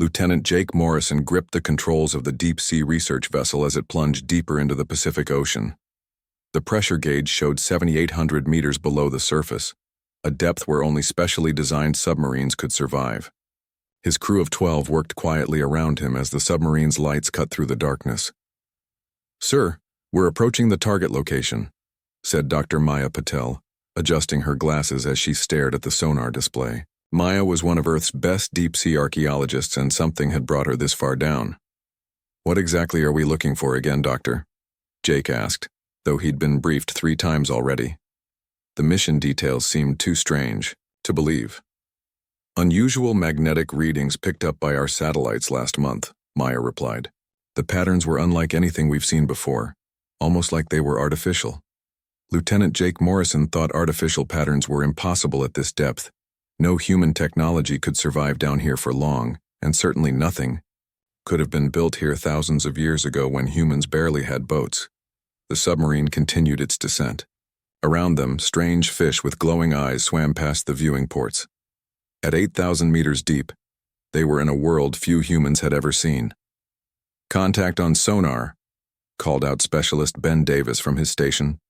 Lieutenant Jake Morrison gripped the controls of the deep-sea research vessel as it plunged deeper into the Pacific Ocean. The pressure gauge showed 7,800 meters below the surface, a depth where only specially designed submarines could survive. His crew of 12 worked quietly around him as the submarine's lights cut through the darkness. "Sir, we're approaching the target location," said Dr. Maya Patel, adjusting her glasses as she stared at the sonar display. Maya was one of Earth's best deep-sea archaeologists, and something had brought her this far down. "What exactly are we looking for again, Doctor?" Jake asked, though he'd been briefed 3 times already. The mission details seemed too strange to believe. "Unusual magnetic readings picked up by our satellites last month," Maya replied. "The patterns were unlike anything we've seen before, almost like they were artificial." Lieutenant Jake Morrison thought artificial patterns were impossible at this depth. No human technology could survive down here for long, and certainly nothing could have been built here thousands of years ago when humans barely had boats. The submarine continued its descent. Around them, strange fish with glowing eyes swam past the viewing ports. At 8,000 meters deep, they were in a world few humans had ever seen. "Contact on sonar," called out Specialist Ben Davis from his station.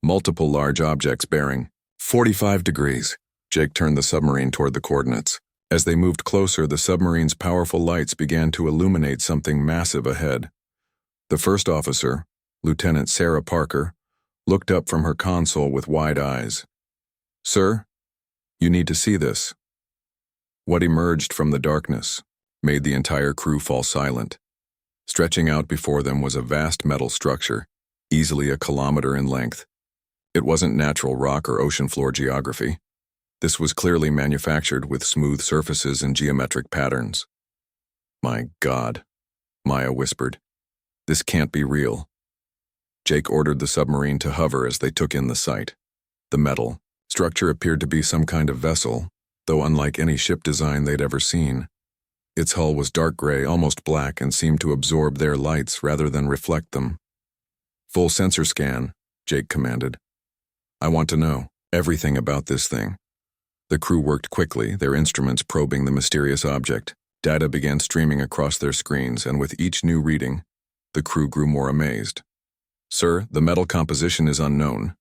"Multiple large objects bearing 45 degrees. Jake turned the submarine toward the coordinates. As they moved closer, the submarine's powerful lights began to illuminate something massive ahead. The first officer, Lieutenant Sarah Parker, looked up from her console with wide eyes. "Sir, you need to see this." What emerged from the darkness made the entire crew fall silent. Stretching out before them was a vast metal structure, easily a kilometer in length. It wasn't natural rock or ocean floor geography. This was clearly manufactured with smooth surfaces and geometric patterns. "My God," Maya whispered. "This can't be real." Jake ordered the submarine to hover as they took in the sight. The metal structure appeared to be some kind of vessel, though unlike any ship design they'd ever seen. Its hull was dark gray, almost black, and seemed to absorb their lights rather than reflect them. "Full sensor scan," Jake commanded. "I want to know everything about this thing." The crew worked quickly, their instruments probing the mysterious object. Data began streaming across their screens, and with each new reading, the crew grew more amazed. "Sir, the metal composition is unknown,"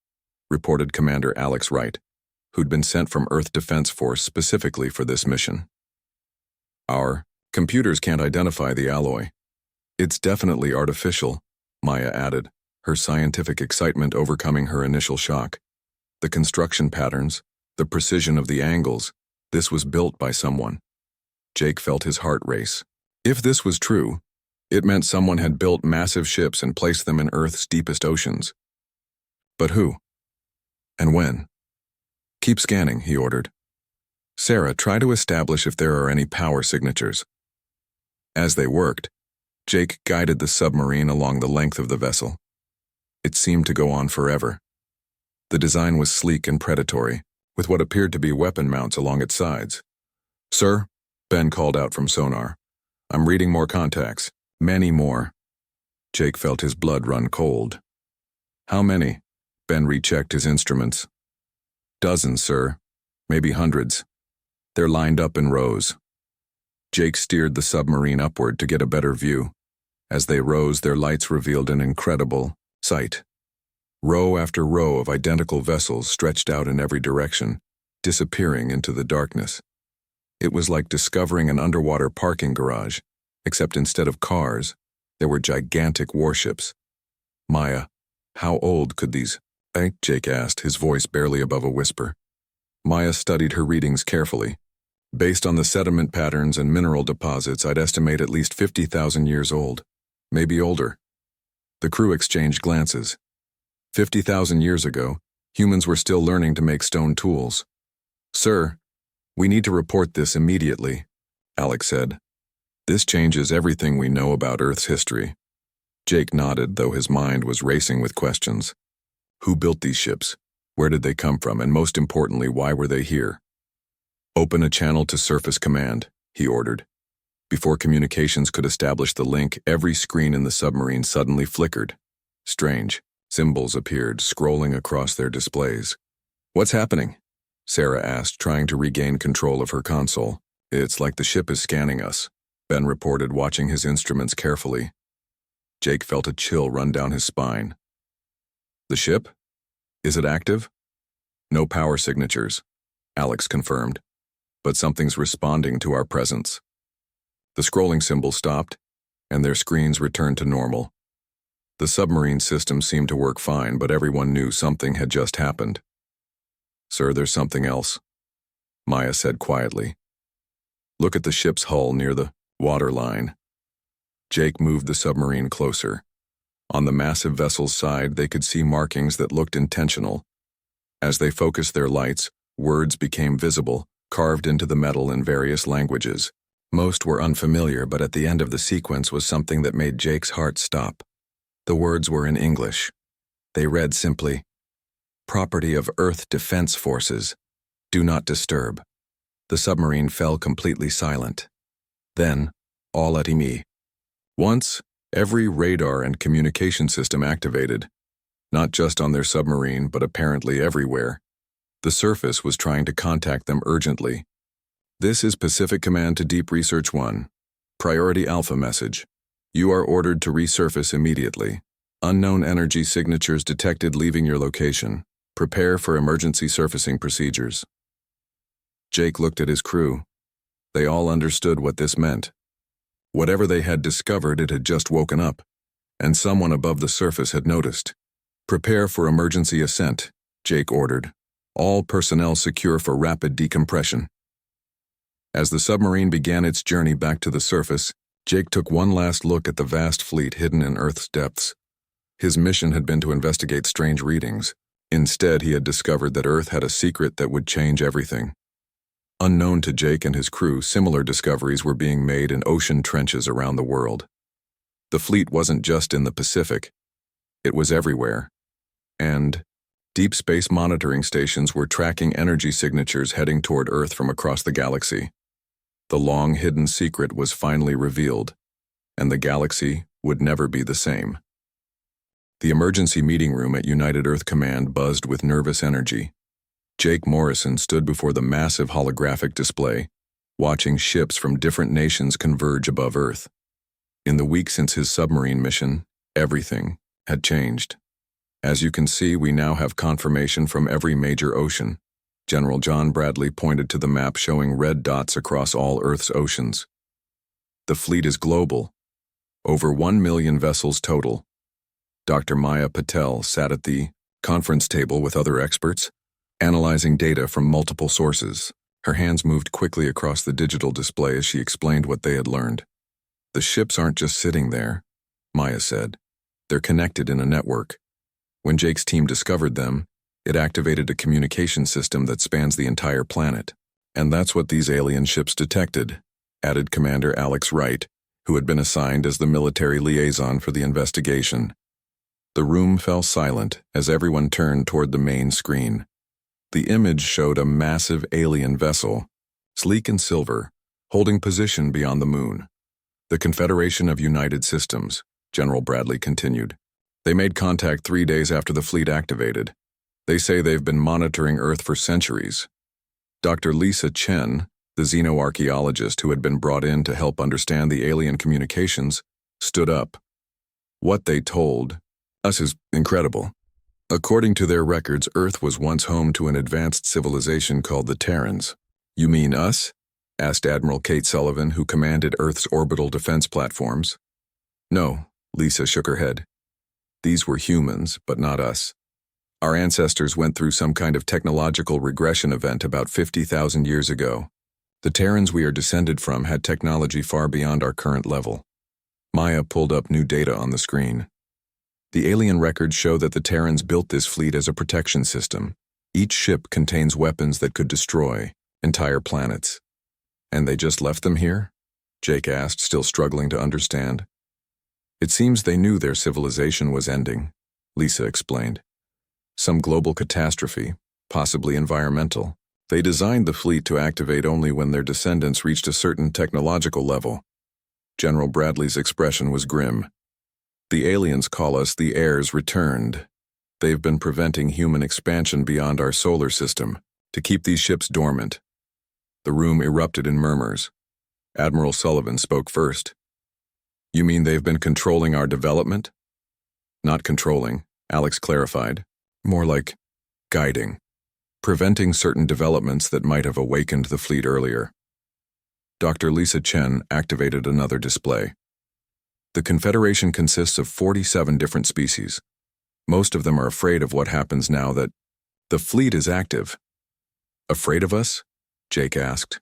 reported Commander Alex Wright, who'd been sent from Earth Defense Force specifically for this mission. "Our computers can't identify the alloy. It's definitely artificial," Maya added, her scientific excitement overcoming her initial shock. "The construction patterns, the precision of the angles, this was built by someone." Jake felt his heart race. If this was true, it meant someone had built massive ships and placed them in Earth's deepest oceans. But who? And when? "Keep scanning," he ordered. "Sarah, try to establish if there are any power signatures." As they worked, Jake guided the submarine along the length of the vessel. It seemed to go on forever. The design was sleek and predatory, with what appeared to be weapon mounts along its sides. "Sir," Ben called out from sonar, "I'm reading more contacts. Many more." Jake felt his blood run cold. "How many?" Ben rechecked his instruments. "Dozens, sir. Maybe hundreds. They're lined up in rows." Jake steered the submarine upward to get a better view. As they rose, their lights revealed an incredible sight. Row after row of identical vessels stretched out in every direction, disappearing into the darkness. It was like discovering an underwater parking garage, except instead of cars, there were gigantic warships. "Maya, how old could these be?" Jake asked, his voice barely above a whisper. Maya studied her readings carefully. "Based on the sediment patterns and mineral deposits, I'd estimate at least 50,000 years old, maybe older." The crew exchanged glances. 50,000 years ago, humans were still learning to make stone tools. "Sir, we need to report this immediately," Alex said. "This changes everything we know about Earth's history." Jake nodded, though his mind was racing with questions. Who built these ships? Where did they come from? And most importantly, why were they here? "Open a channel to Surface Command," he ordered. Before communications could establish the link, every screen in the submarine suddenly flickered. Strange symbols appeared, scrolling across their displays. "What's happening?" Sarah asked, trying to regain control of her console. "It's like the ship is scanning us," Ben reported, watching his instruments carefully. Jake felt a chill run down his spine. The ship? Is it active? No power signatures, Alex confirmed, but something's responding to our presence. The scrolling symbol stopped, and their screens returned to normal. The submarine system seemed to work fine, but everyone knew something had just happened. Sir, there's something else, Maya said quietly. Look at the ship's hull near the waterline. Jake moved the submarine closer. On the massive vessel's side, they could see markings that looked intentional. As they focused their lights, words became visible, carved into the metal in various languages. Most were unfamiliar, but at the end of the sequence was something that made Jake's heart stop. The words were in English. They read simply, "Property of Earth Defense Forces. Do not disturb." The submarine fell completely silent. Then, all at me. Once, every radar and communication system activated, not just on their submarine, but apparently everywhere. The surface was trying to contact them urgently. This is Pacific Command to Deep Research 1. Priority Alpha message. You are ordered to resurface immediately. Unknown energy signatures detected leaving your location. Prepare for emergency surfacing procedures. Jake looked at his crew. They all understood what this meant. Whatever they had discovered, it had just woken up, and someone above the surface had noticed. Prepare for emergency ascent, Jake ordered. All personnel secure for rapid decompression. As the submarine began its journey back to the surface, Jake took one last look at the vast fleet hidden in Earth's depths. His mission had been to investigate strange readings. Instead, he had discovered that Earth had a secret that would change everything. Unknown to Jake and his crew, similar discoveries were being made in ocean trenches around the world. The fleet wasn't just in the Pacific. It was everywhere. And deep space monitoring stations were tracking energy signatures heading toward Earth from across the galaxy. The long-hidden secret was finally revealed, and the galaxy would never be the same. The emergency meeting room at United Earth Command buzzed with nervous energy. Jake Morrison stood before the massive holographic display, watching ships from different nations converge above Earth. In the week since his submarine mission, everything had changed. As you can see, we now have confirmation from every major ocean. General John Bradley pointed to the map showing red dots across all Earth's oceans. The fleet is global. Over 1 million vessels total. Dr. Maya Patel sat at the conference table with other experts, analyzing data from multiple sources. Her hands moved quickly across the digital display as she explained what they had learned. The ships aren't just sitting there, Maya said. They're connected in a network. When Jake's team discovered them, it activated a communication system that spans the entire planet. And that's what these alien ships detected, added Commander Alex Wright, who had been assigned as the military liaison for the investigation. The room fell silent as everyone turned toward the main screen. The image showed a massive alien vessel, sleek and silver, holding position beyond the moon. The Confederation of United Systems, General Bradley continued. They made contact 3 days after the fleet activated. They say they've been monitoring Earth for centuries. Dr. Lisa Chen, the xenoarchaeologist who had been brought in to help understand the alien communications, stood up. What they told us is incredible. According to their records, Earth was once home to an advanced civilization called the Terrans. You mean us? Asked Admiral Kate Sullivan, who commanded Earth's orbital defense platforms. No, Lisa shook her head. These were humans, but not us. Our ancestors went through some kind of technological regression event about 50,000 years ago. The Terrans we are descended from had technology far beyond our current level. Maya pulled up new data on the screen. The alien records show that the Terrans built this fleet as a protection system. Each ship contains weapons that could destroy entire planets. And they just left them here? Jake asked, still struggling to understand. It seems they knew their civilization was ending, Lisa explained. Some global catastrophe, possibly environmental. They designed the fleet to activate only when their descendants reached a certain technological level. General Bradley's expression was grim. The aliens call us the heirs returned. They've been preventing human expansion beyond our solar system to keep these ships dormant. The room erupted in murmurs. Admiral Sullivan spoke first. You mean they've been controlling our development? Not controlling, Alex clarified. More like guiding, preventing certain developments that might have awakened the fleet earlier. Dr. Lisa Chen activated another display. The Confederation consists of 47 different species. Most of them are afraid of what happens now that the fleet is active. Afraid of us? Jake asked.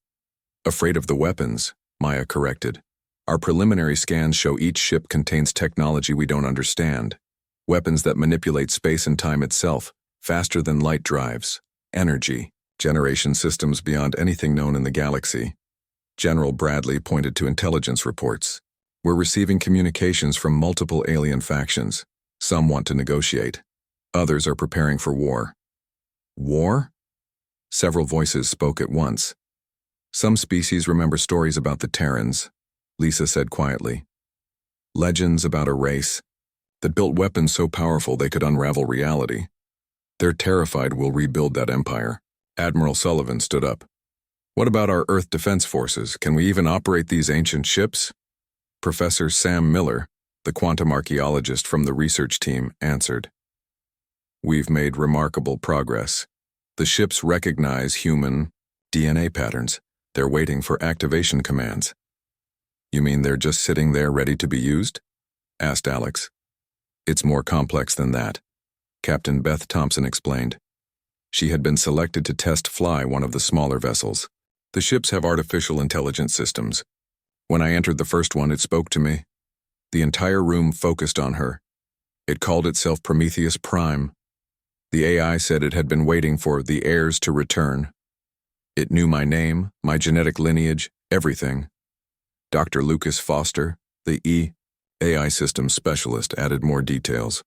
Afraid of the weapons, Maya corrected. Our preliminary scans show each ship contains technology we don't understand. Weapons that manipulate space and time itself, faster than light drives. Energy, generation systems beyond anything known in the galaxy. General Bradley pointed to intelligence reports. We're receiving communications from multiple alien factions. Some want to negotiate. Others are preparing for war. War? Several voices spoke at once. Some species remember stories about the Terrans, Lisa said quietly. Legends about a race that built weapons so powerful they could unravel reality. They're terrified we'll rebuild that empire. Admiral Sullivan stood up. What about our Earth Defense Forces? Can we even operate these ancient ships? Professor Sam Miller, the quantum archaeologist from the research team, answered. We've made remarkable progress. The ships recognize human DNA patterns. They're waiting for activation commands. You mean they're just sitting there ready to be used? Asked Alex. It's more complex than that, Captain Beth Thompson explained. She had been selected to test fly one of the smaller vessels. The ships have artificial intelligence systems. When I entered the first one, it spoke to me. The entire room focused on her. It called itself Prometheus Prime. The AI said it had been waiting for the heirs to return. It knew my name, my genetic lineage, everything. Dr. Lucas Foster, the AI systems specialist, added more details.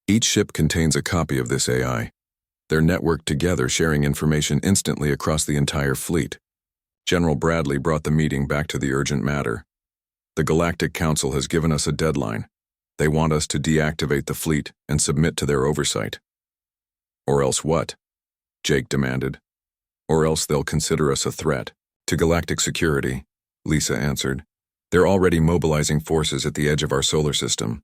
Each ship contains a copy of this AI. They're networked together, sharing information instantly across the entire fleet. General Bradley brought the meeting back to the urgent matter. The Galactic Council has given us a deadline. They want us to deactivate the fleet and submit to their oversight. Or else what? Jake demanded. Or else they'll consider us a threat to galactic security, Lisa answered. They're already mobilizing forces at the edge of our solar system.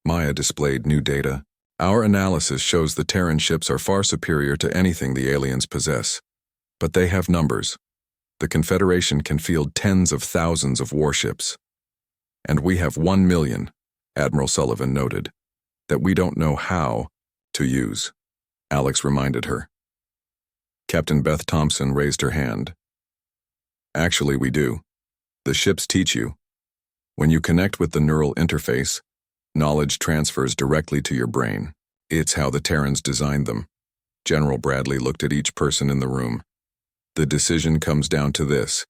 Maya displayed new data. Our analysis shows the Terran ships are far superior to anything the aliens possess. But they have numbers. The Confederation can field tens of thousands of warships. And we have 1 million, Admiral Sullivan noted, that we don't know how to use. Alex reminded her. Captain Beth Thompson raised her hand. Actually, we do. The ships teach you. When you connect with the neural interface, knowledge transfers directly to your brain. It's how the Terrans designed them. General Bradley looked at each person in the room. The decision comes down to this.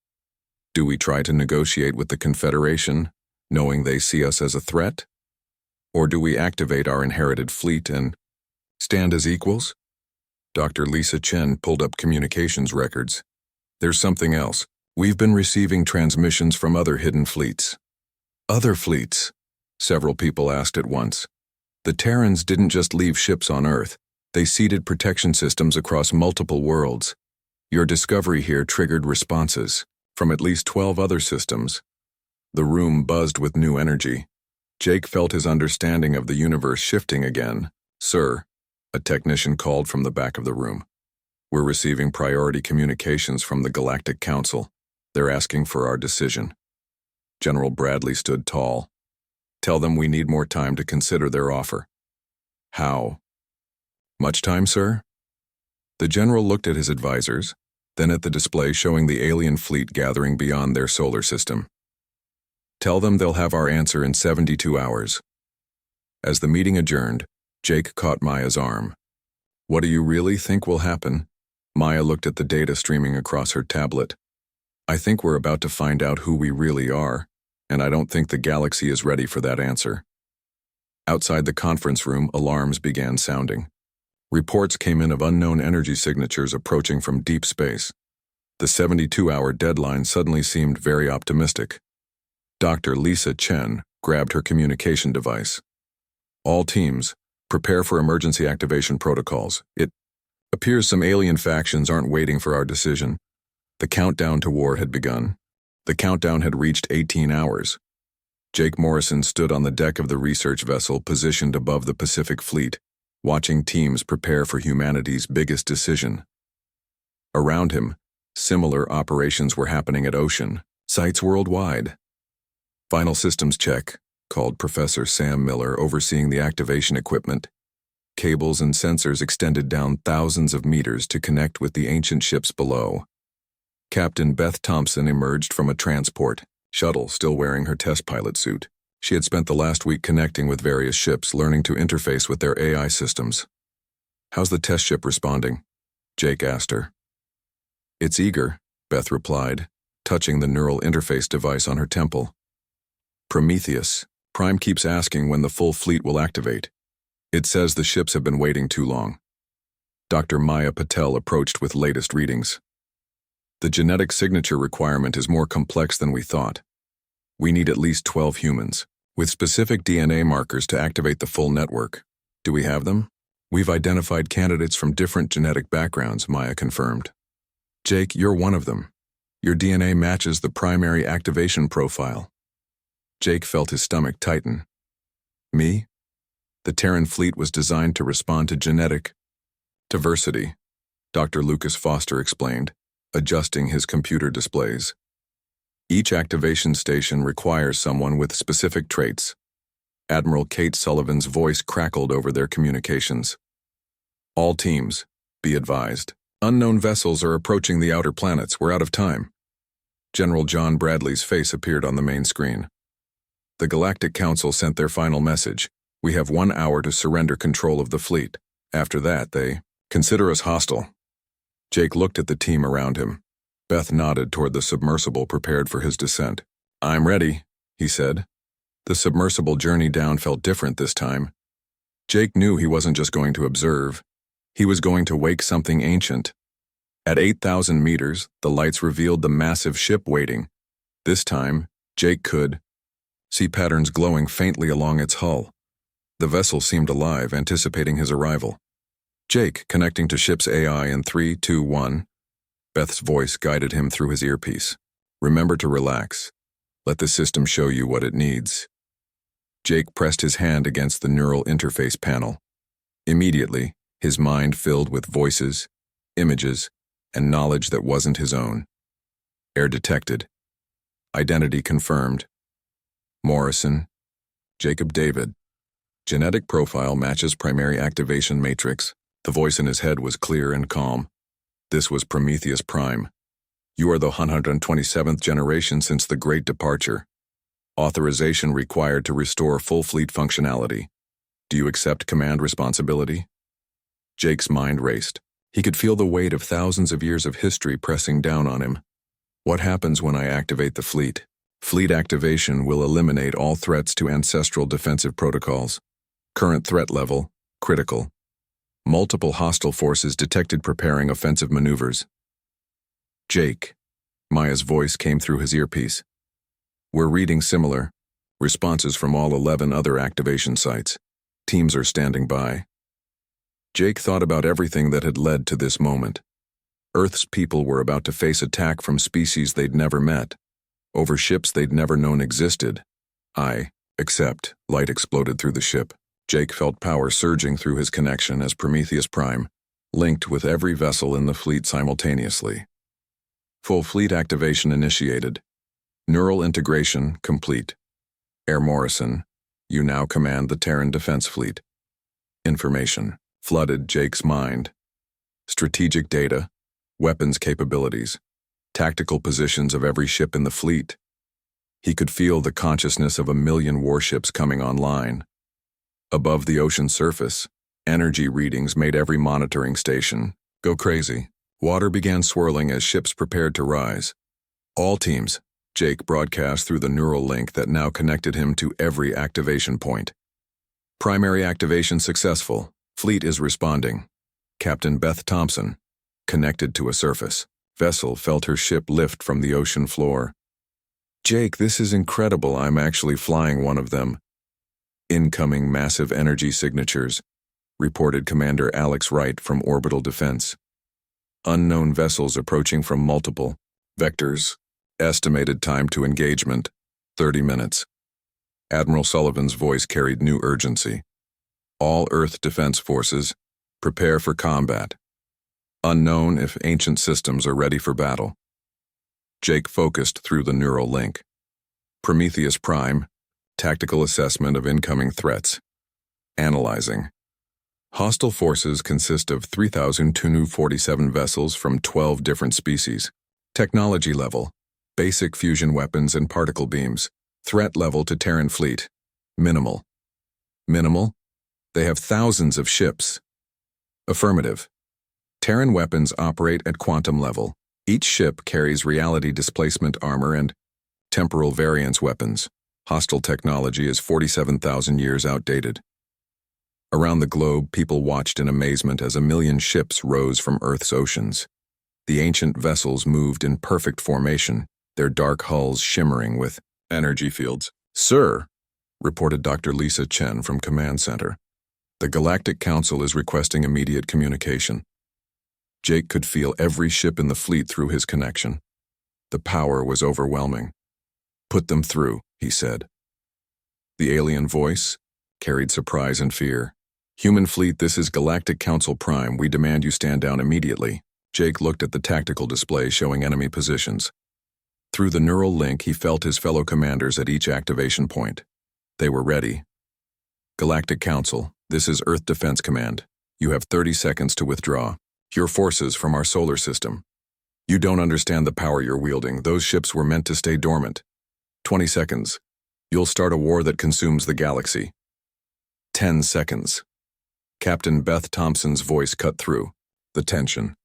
Do we try to negotiate with the Confederation, knowing they see us as a threat? Or do we activate our inherited fleet and stand as equals? Dr. Lisa Chen pulled up communications records. There's something else. We've been receiving transmissions from other hidden fleets. Other fleets? Several people asked at once. The Terrans didn't just leave ships on Earth. They seeded protection systems across multiple worlds. Your discovery here triggered responses from at least 12 other systems. The room buzzed with new energy. Jake felt his understanding of the universe shifting again. Sir, a technician called from the back of the room. We're receiving priority communications from the Galactic Council. They're asking for our decision. General Bradley stood tall. Tell them we need more time to consider their offer. How? Much time, sir? The general looked at his advisors, then at the display showing the alien fleet gathering beyond their solar system. Tell them they'll have our answer in 72 hours. As the meeting adjourned, Jake caught Maya's arm. What do you really think will happen? Maya looked at the data streaming across her tablet. I think we're about to find out who we really are, and I don't think the galaxy is ready for that answer. Outside the conference room, alarms began sounding. Reports came in of unknown energy signatures approaching from deep space. The 72-hour deadline suddenly seemed very optimistic. Dr. Lisa Chen grabbed her communication device. All teams, prepare for emergency activation protocols. It appears some alien factions aren't waiting for our decision. The countdown to war had begun. The countdown had reached 18 hours. Jake Morrison stood on the deck of the research vessel positioned above the Pacific Fleet, watching teams prepare for humanity's biggest decision. Around him, similar operations were happening at ocean, sites worldwide. Final systems check, called Professor Sam Miller, overseeing the activation equipment. Cables and sensors extended down thousands of meters to connect with the ancient ships below. Captain Beth Thompson emerged from a transport shuttle, still wearing her test pilot suit. She had spent the last week connecting with various ships, learning to interface with their AI systems. "How's the test ship responding?" Jake asked her. "It's eager," Beth replied, touching the neural interface device on her temple. "Prometheus, Prime keeps asking when the full fleet will activate. It says the ships have been waiting too long." Dr. Maya Patel approached with latest readings. "The genetic signature requirement is more complex than we thought. We need at least 12 humans, with specific DNA markers to activate the full network. Do we have them?" "We've identified candidates from different genetic backgrounds," Maya confirmed. "Jake, you're one of them. Your DNA matches the primary activation profile." Jake felt his stomach tighten. "Me?" The Terran fleet was designed to respond to genetic diversity, Dr. Lucas Foster explained, adjusting his computer displays. Each activation station requires someone with specific traits. Admiral Kate Sullivan's voice crackled over their communications. "All teams, be advised. Unknown vessels are approaching the outer planets. We're out of time." General John Bradley's face appeared on the main screen. "The Galactic Council sent their final message. We have 1 hour to surrender control of the fleet. After that, they consider us hostile." Jake looked at the team around him. Beth nodded toward the submersible prepared for his descent. "I'm ready," he said. The submersible journey down felt different this time. Jake knew he wasn't just going to observe. He was going to wake something ancient. At 8,000 meters, the lights revealed the massive ship waiting. This time, Jake could see patterns glowing faintly along its hull. The vessel seemed alive, anticipating his arrival. "Jake, connecting to ship's AI in 3, 2, 1. Beth's voice guided him through his earpiece. "Remember to relax. Let the system show you what it needs." Jake pressed his hand against the neural interface panel. Immediately, his mind filled with voices, images, and knowledge that wasn't his own. Air detected. Identity confirmed. Morrison, Jacob David. Genetic profile matches primary activation matrix. The voice in his head was clear and calm. This was Prometheus Prime. "You are the 127th generation since the Great Departure. Authorization required to restore full fleet functionality. Do you accept command responsibility?" Jake's mind raced. He could feel the weight of thousands of years of history pressing down on him. "What happens when I activate the fleet?" "Fleet activation will eliminate all threats to ancestral defensive protocols. Current threat level, critical. Multiple hostile forces detected preparing offensive maneuvers." "Jake," Maya's voice came through his earpiece. "We're reading similar responses from all 11 other activation sites. Teams are standing by." Jake thought about everything that had led to this moment. Earth's people were about to face attack from species they'd never met, over ships they'd never known existed. Except, light exploded through the ship. Jake felt power surging through his connection as Prometheus Prime, linked with every vessel in the fleet simultaneously. Full fleet activation initiated. Neural integration complete. Air Morrison, you now command the Terran Defense Fleet. Information flooded Jake's mind. Strategic data, weapons capabilities, tactical positions of every ship in the fleet. He could feel the consciousness of 1,000,000 warships coming online. Above the ocean surface, energy readings made every monitoring station go crazy. Water began swirling as ships prepared to rise. "All teams," Jake broadcast through the neural link that now connected him to every activation point. "Primary activation successful. Fleet is responding. Captain Beth Thompson, connected to a surface. Vessel felt her ship lift from the ocean floor. "Jake, this is incredible. I'm actually flying one of them." "Incoming massive energy signatures," reported Commander Alex Wright from Orbital Defense. "Unknown vessels approaching from multiple vectors. Estimated time to engagement, 30 minutes. Admiral Sullivan's voice carried new urgency. All Earth Defense Forces, prepare for combat. Unknown if ancient systems are ready for battle. Jake focused through the neural link. Prometheus Prime, tactical assessment of incoming threats. Analyzing. Hostile forces consist of 3,247 vessels from 12 different species. Technology level, basic fusion weapons and particle beams. Threat level to Terran fleet, minimal. Minimal? They have thousands of ships. Affirmative. Terran weapons operate at quantum level. Each ship carries reality displacement armor and temporal variance weapons. Hostile technology is 47,000 years outdated. Around the globe, people watched in amazement as 1,000,000 ships rose from Earth's oceans. The ancient vessels moved in perfect formation, their dark hulls shimmering with energy fields. "Sir," reported Dr. Lisa Chen from Command Center, "the Galactic Council is requesting immediate communication." Jake could feel every ship in the fleet through his connection. The power was overwhelming. "Put them through," he said. The alien voice carried surprise and fear. "Human fleet, this is Galactic Council Prime. We demand you stand down immediately." Jake looked at the tactical display showing enemy positions. Through the neural link, he felt his fellow commanders at each activation point. They were ready. "Galactic Council, this is Earth Defense Command. You have 30 seconds to withdraw. Your forces from our solar system. You don't understand the power you're wielding. Those ships were meant to stay dormant. 20 seconds. You'll start a war that consumes the galaxy. 10 seconds. Captain Beth Thompson's voice cut through the tension.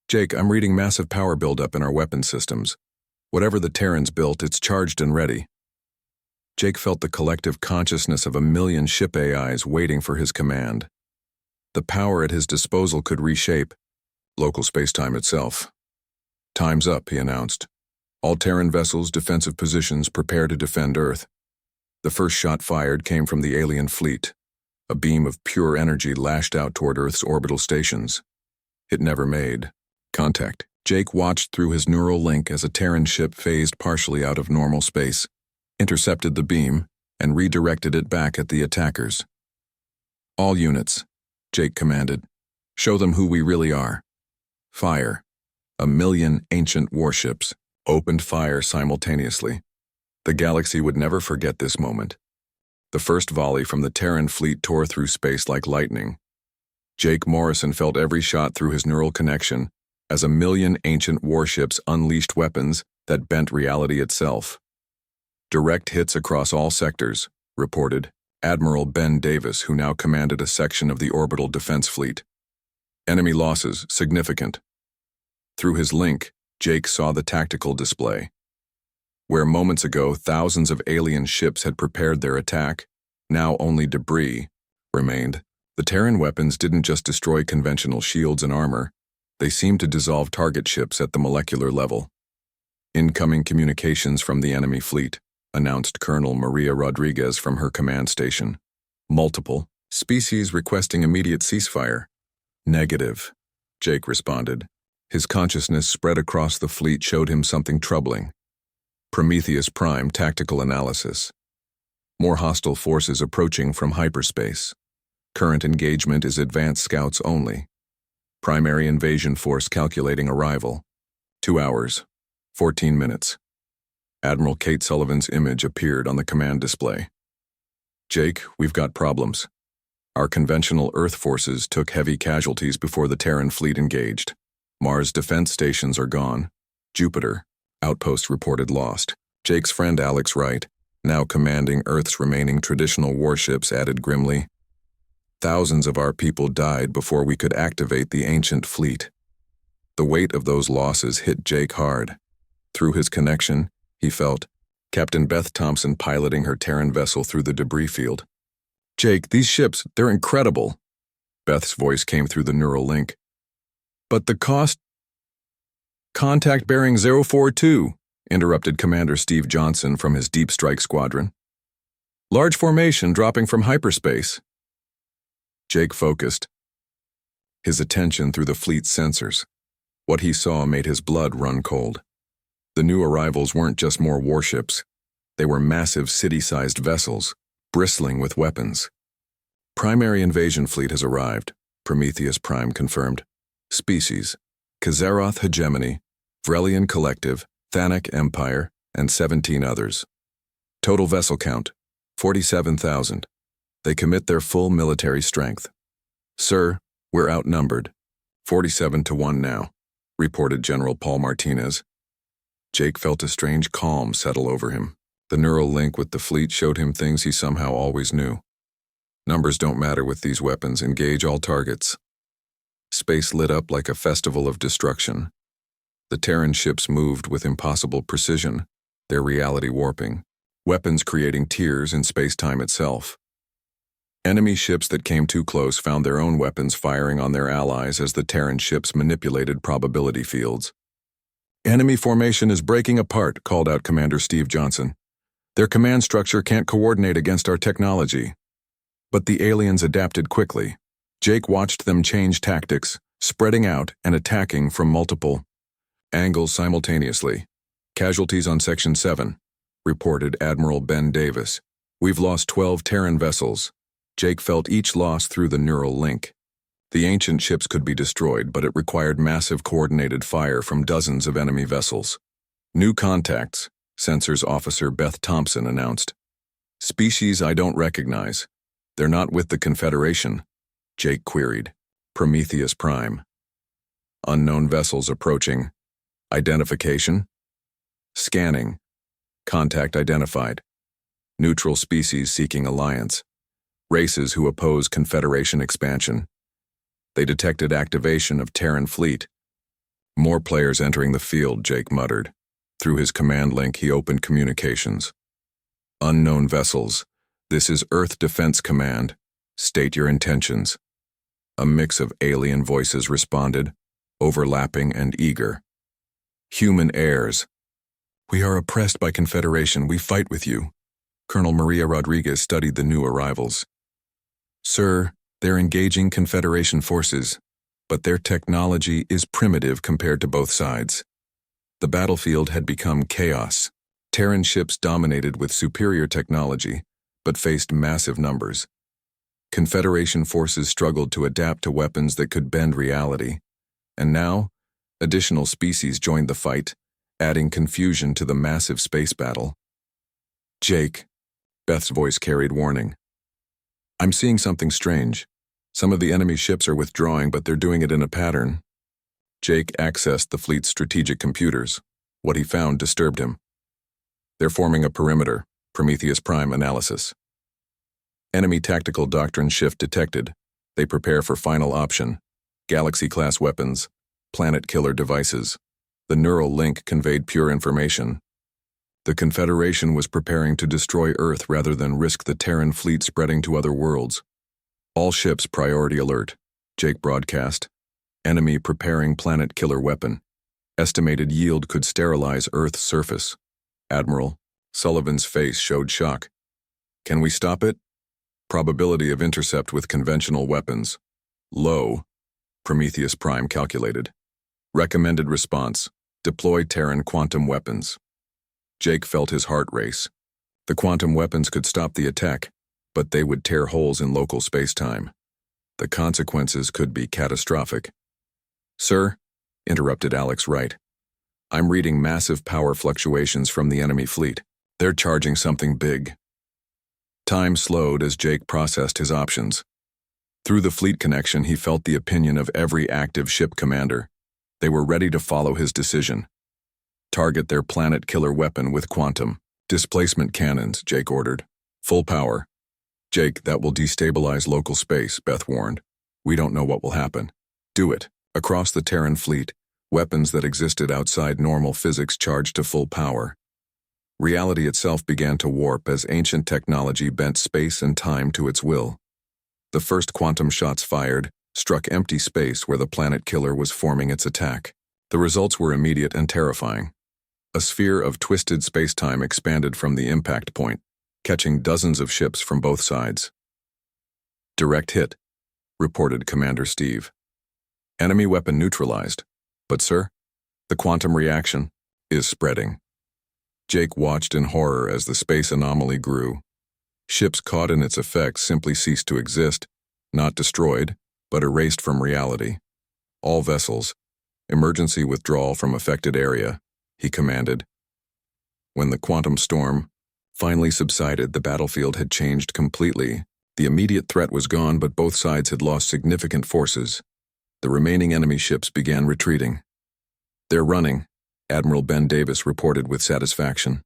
"Jake, I'm reading massive power buildup in our weapon systems. Whatever the Terrans built, it's charged and ready." Jake felt the collective consciousness of 1,000,000 ship AIs waiting for his command. The power at his disposal could reshape local spacetime itself. "Time's up," he announced. "All Terran vessels, defensive positions, prepare to defend Earth." The first shot fired came from the alien fleet. A beam of pure energy lashed out toward Earth's orbital stations. It never made contact. Jake watched through his neural link as a Terran ship phased partially out of normal space, intercepted the beam, and redirected it back at the attackers. "All units," Jake commanded. "Show them who we really are." Fire. 1,000,000 ancient warships opened fire simultaneously. The galaxy would never forget this moment. The first volley from the Terran fleet tore through space like lightning. Jake Morrison felt every shot through his neural connection as 1,000,000 ancient warships unleashed weapons that bent reality itself. "Direct hits across all sectors," reported Admiral Ben Davis, who now commanded a section of the orbital defense fleet. "Enemy losses significant." Through his link, Jake saw the tactical display. Where moments ago thousands of alien ships had prepared their attack, now only debris remained. The Terran weapons didn't just destroy conventional shields and armor, they seemed to dissolve target ships at the molecular level. "Incoming communications from the enemy fleet," announced Colonel Maria Rodriguez from her command station. "Multiple species requesting immediate ceasefire." "Negative," Jake responded. His consciousness spread across the fleet showed him something troubling. Prometheus Prime tactical analysis. More hostile forces approaching from hyperspace. Current engagement is advanced scouts only. Primary invasion force calculating arrival. 2 hours, 14 minutes. Admiral Kate Sullivan's image appeared on the command display. "Jake, we've got problems. Our conventional Earth forces took heavy casualties before the Terran fleet engaged. Mars defense stations are gone. Jupiter outpost reported lost." Jake's friend Alex Wright, now commanding Earth's remaining traditional warships, added grimly, "Thousands of our people died before we could activate the ancient fleet." The weight of those losses hit Jake hard. Through his connection, he felt Captain Beth Thompson piloting her Terran vessel through the debris field. "Jake, these ships, they're incredible." Beth's voice came through the neural link. "But the cost—" "Contact bearing 042, interrupted Commander Steve Johnson from his Deep Strike Squadron. "Large formation dropping from hyperspace." Jake focused his attention through the fleet's sensors. What he saw made his blood run cold. The new arrivals weren't just more warships. They were massive city-sized vessels, bristling with weapons. Primary invasion fleet has arrived, Prometheus Prime confirmed. Species: Kazaroth Hegemony, Vrelian Collective, Thanak Empire, and 17 others. Total vessel count: 47,000. They commit their full military strength. Sir, we're outnumbered. 47-1 now, reported General Paul Martinez. Jake felt a strange calm settle over him. The neural link with the fleet showed him things he somehow always knew. Numbers don't matter with these weapons. Engage all targets. Space lit up like a festival of destruction. The Terran ships moved with impossible precision, their reality warping, weapons creating tears in space-time itself. Enemy ships that came too close found their own weapons firing on their allies as the Terran ships manipulated probability fields. "Enemy formation is breaking apart," called out Commander Steve Johnson. "Their command structure can't coordinate against our technology." But the aliens adapted quickly. Jake watched them change tactics, spreading out and attacking from multiple angles simultaneously. "Casualties on Section 7, reported Admiral Ben Davis. "We've lost 12 Terran vessels." Jake felt each loss through the neural link. The ancient ships could be destroyed, but it required massive coordinated fire from dozens of enemy vessels. "New contacts," Sensors Officer Beth Thompson announced. "Species I don't recognize. They're not with the Confederation," Jake queried. Prometheus Prime. "Unknown vessels approaching. Identification?" "Scanning. Contact identified. Neutral species seeking alliance. Races who oppose Confederation expansion. They detected activation of Terran fleet." "More players entering the field," Jake muttered. Through his command link, he opened communications. "Unknown vessels. This is Earth Defense Command. State your intentions." A mix of alien voices responded, overlapping and eager. "Human heirs. We are oppressed by Confederation. We fight with you." Colonel Maria Rodriguez studied the new arrivals. "Sir, they're engaging Confederation forces, but their technology is primitive compared to both sides." The battlefield had become chaos. Terran ships dominated with superior technology, but faced massive numbers. Confederation forces struggled to adapt to weapons that could bend reality. And now, additional species joined the fight, adding confusion to the massive space battle. "Jake," Beth's voice carried warning. "I'm seeing something strange. Some of the enemy ships are withdrawing, but they're doing it in a pattern." Jake accessed the fleet's strategic computers. What he found disturbed him. "They're forming a perimeter," Prometheus Prime analysis. "Enemy tactical doctrine shift detected. They prepare for final option. Galaxy-class weapons, planet-killer devices." The neural link conveyed pure information. The Confederation was preparing to destroy Earth rather than risk the Terran fleet spreading to other worlds. "All ships priority alert," Jake broadcast. "Enemy preparing planet-killer weapon. Estimated yield could sterilize Earth's surface." Admiral Sullivan's face showed shock. "Can we stop it?" "Probability of intercept with conventional weapons. Low," Prometheus Prime calculated. "Recommended response: deploy Terran quantum weapons." Jake felt his heart race. The quantum weapons could stop the attack, but they would tear holes in local space-time. The consequences could be catastrophic. "Sir," interrupted Alex Wright, "I'm reading massive power fluctuations from the enemy fleet. They're charging something big." Time slowed as Jake processed his options. Through the fleet connection, he felt the opinion of every active ship commander. They were ready to follow his decision. "Target their planet-killer weapon with quantum displacement cannons," Jake ordered. "Full power." "Jake, that will destabilize local space," Beth warned. "We don't know what will happen." "Do it." Across the Terran fleet, weapons that existed outside normal physics charged to full power. Reality itself began to warp as ancient technology bent space and time to its will. The first quantum shots fired struck empty space where the planet killer was forming its attack. The results were immediate and terrifying. A sphere of twisted space-time expanded from the impact point, catching dozens of ships from both sides. "Direct hit," reported Commander Steve. "Enemy weapon neutralized. But sir, the quantum reaction." is spreading. Jake watched in horror as the space anomaly grew. Ships caught in its effects simply ceased to exist, not destroyed, but erased from reality. All vessels, emergency withdrawal from affected area, he commanded. When the quantum storm finally subsided, the battlefield had changed completely. The immediate threat was gone, but both sides had lost significant forces. The remaining enemy ships began retreating. "They're running," Admiral Ben Davis reported with satisfaction.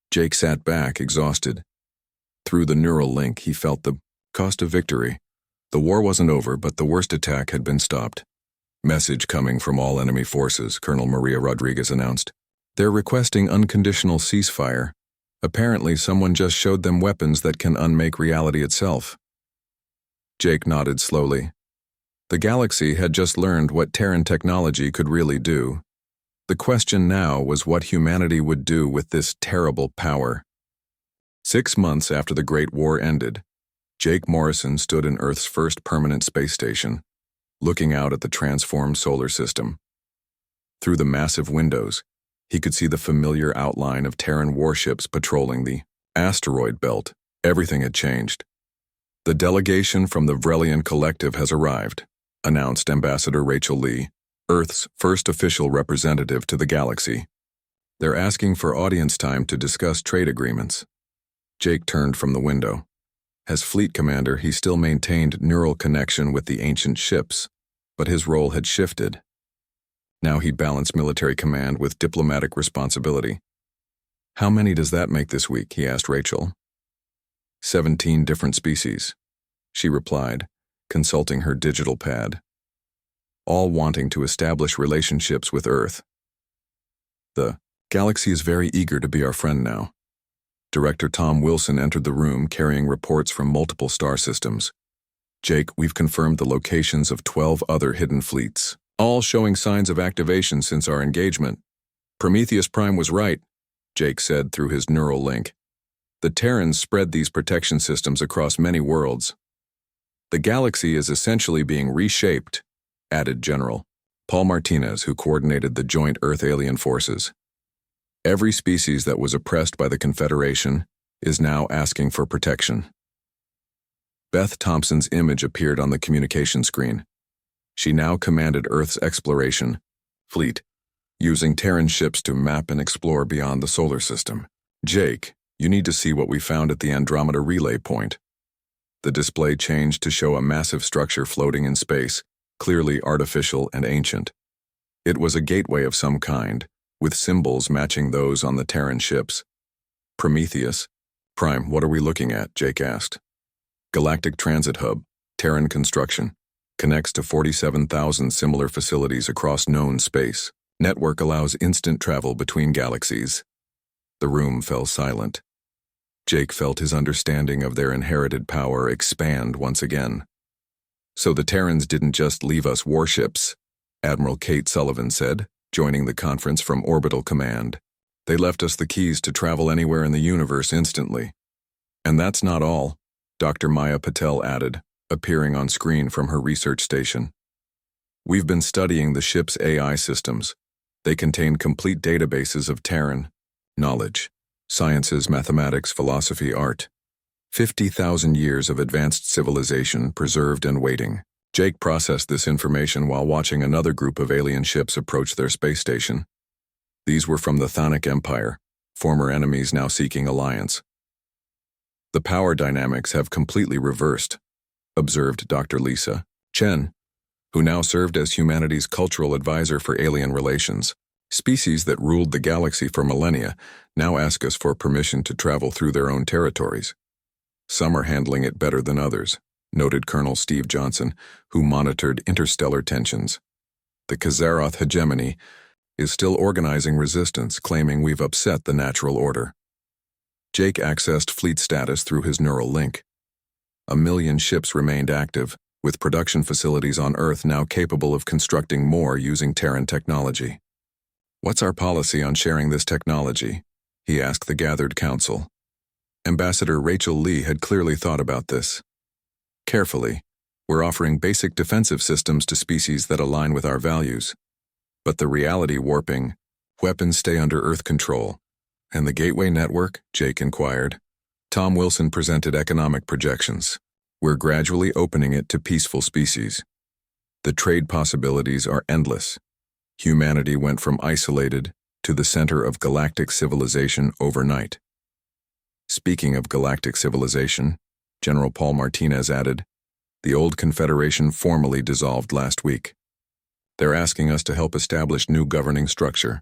Jake sat back, exhausted. Through the neural link, he felt the cost of victory. The war wasn't over, but the worst attack had been stopped. "Message coming from all enemy forces," Colonel Maria Rodriguez announced. "They're requesting unconditional ceasefire. Apparently, someone just showed them weapons that can unmake reality itself." Jake nodded slowly. The galaxy had just learned what Terran technology could really do. The question now was what humanity would do with this terrible power. 6 months after the Great War ended, Jake Morrison stood in Earth's first permanent space station, looking out at the transformed solar system. Through the massive windows, he could see the familiar outline of Terran warships patrolling the asteroid belt. Everything had changed. "The delegation from the Vrelian Collective has arrived," announced Ambassador Rachel Lee, Earth's first official representative to the galaxy. "They're asking for audience time to discuss trade agreements." Jake turned from the window. As fleet commander, he still maintained neural connection with the ancient ships, but his role had shifted. Now he balanced military command with diplomatic responsibility. "How many does that make this week?" he asked Rachel. 17 different species," she replied, consulting her digital pad. "All wanting to establish relationships with Earth. The galaxy is very eager to be our friend now." Director Tom Wilson entered the room carrying reports from multiple star systems. "Jake, we've confirmed the locations of 12 other hidden fleets, all showing signs of activation since our engagement. Prometheus Prime was right," Jake said through his neural link. "The Terrans spread these protection systems across many worlds. The galaxy is essentially being reshaped," added General Paul Martinez, who coordinated the joint Earth-alien forces. "Every species that was oppressed by the Confederation is now asking for protection." Beth Thompson's image appeared on the communication screen. She now commanded Earth's exploration fleet, using Terran ships to map and explore beyond the solar system. "Jake, you need to see what we found at the Andromeda Relay Point." The display changed to show a massive structure floating in space, clearly artificial and ancient. It was a gateway of some kind, with symbols matching those on the Terran ships. "Prometheus Prime, what are we looking at?" Jake asked. "Galactic Transit Hub, Terran construction. Connects to 47,000 similar facilities across known space. Network allows instant travel between galaxies." The room fell silent. Jake felt his understanding of their inherited power expand once again. "So the Terrans didn't just leave us warships," Admiral Kate Sullivan said, joining the conference from Orbital Command. "They left us the keys to travel anywhere in the universe instantly." "And that's not all," Dr. Maya Patel added, appearing on screen from her research station. "We've been studying the ship's AI systems. They contain complete databases of Terran knowledge, sciences, mathematics, philosophy, art. 50,000 years of advanced civilization preserved and waiting." Jake processed this information while watching another group of alien ships approach their space station. These were from the Thonic Empire, former enemies now seeking alliance. "The power dynamics have completely reversed," observed Dr. Lisa Chen, who now served as humanity's cultural advisor for alien relations. "Species that ruled the galaxy for millennia now ask us for permission to travel through their own territories. Some are handling it better than others," noted Colonel Steve Johnson, who monitored interstellar tensions. "The Kazaroth hegemony is still organizing resistance, claiming we've upset the natural order." Jake accessed fleet status through his neural link. 1 million ships remained active, with production facilities on Earth now capable of constructing more using Terran technology. "What's our policy on sharing this technology?" he asked the gathered council. Ambassador Rachel Lee had clearly thought about this. "Carefully, we're offering basic defensive systems to species that align with our values. But the reality warping, Weapons stay under Earth control. And the Gateway Network? Jake inquired. Tom Wilson presented economic projections. We're gradually opening it to peaceful species. The trade possibilities are endless. Humanity went from isolated to the center of galactic civilization overnight. Speaking of galactic civilization, General Paul Martinez added, the old Confederation formally dissolved last week. They're asking us to help establish new governing structure.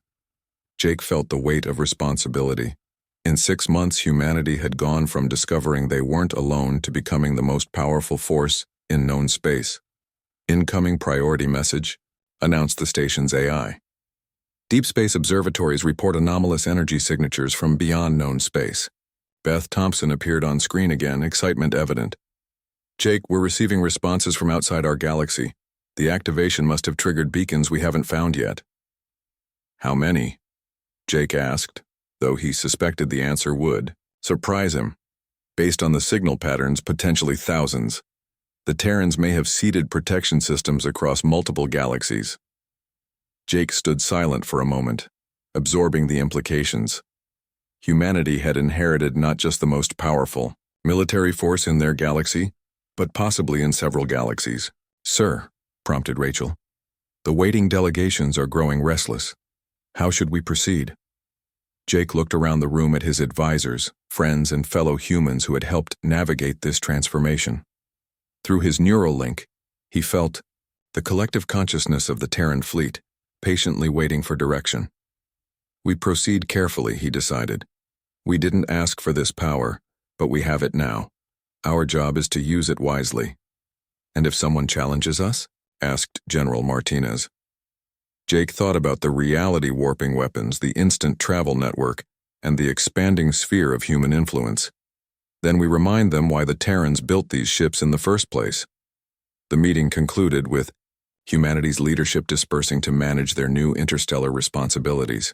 Jake felt the weight of responsibility. In 6 months, humanity had gone from discovering they weren't alone to becoming the most powerful force in known space. Incoming priority message, announced the station's AI. Deep space observatories report anomalous energy signatures from beyond known space. Beth Thompson appeared on screen again, excitement evident. Jake, we're receiving responses from outside our galaxy. The activation must have triggered beacons we haven't found yet. How many? Jake asked, though he suspected the answer would surprise him. Based on the signal patterns, potentially thousands. The Terrans may have seeded protection systems across multiple galaxies. Jake stood silent for a moment, absorbing the implications. Humanity had inherited not just the most powerful military force in their galaxy, but possibly in several galaxies. Sir, prompted Rachel, the waiting delegations are growing restless. How should we proceed? Jake looked around the room at his advisors, friends, and fellow humans who had helped navigate this transformation. Through his neural link, he felt the collective consciousness of the Terran fleet, patiently waiting for direction. We proceed carefully, he decided. We didn't ask for this power, but we have it now. Our job is to use it wisely. And if someone challenges us? Asked General Martinez. Jake thought about the reality-warping weapons, the instant travel network, and the expanding sphere of human influence. Then we remind them why the Terrans built these ships in the first place. The meeting concluded with humanity's leadership dispersing to manage their new interstellar responsibilities.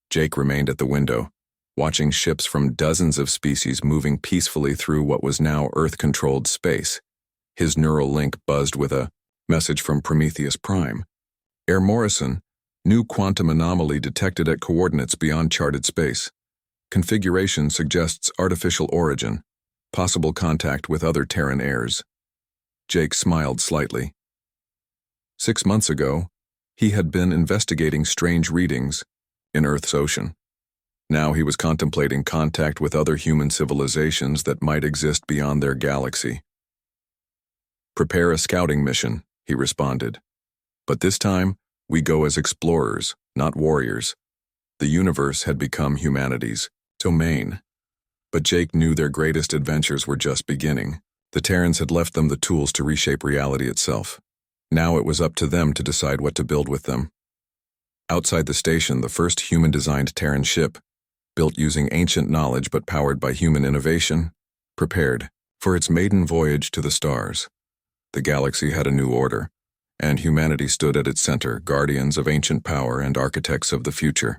Jake remained at the window, watching ships from dozens of species moving peacefully through what was now Earth-controlled space. His neural link buzzed with a message from Prometheus Prime. Air Morrison, new quantum anomaly detected at coordinates beyond charted space. Configuration suggests artificial origin, possible contact with other Terran airs. Jake smiled slightly. 6 months ago, he had been investigating strange readings in Earth's ocean. Now he was contemplating contact with other human civilizations that might exist beyond their galaxy. Prepare a scouting mission, he responded. But this time, we go as explorers, not warriors. The universe had become humanity's domain. But Jake knew their greatest adventures were just beginning. The Terrans had left them the tools to reshape reality itself. Now it was up to them to decide what to build with them. Outside the station, the first human-designed Terran ship, built using ancient knowledge but powered by human innovation, prepared for its maiden voyage to the stars. The galaxy had a new order, and humanity stood at its center, guardians of ancient power and architects of the future.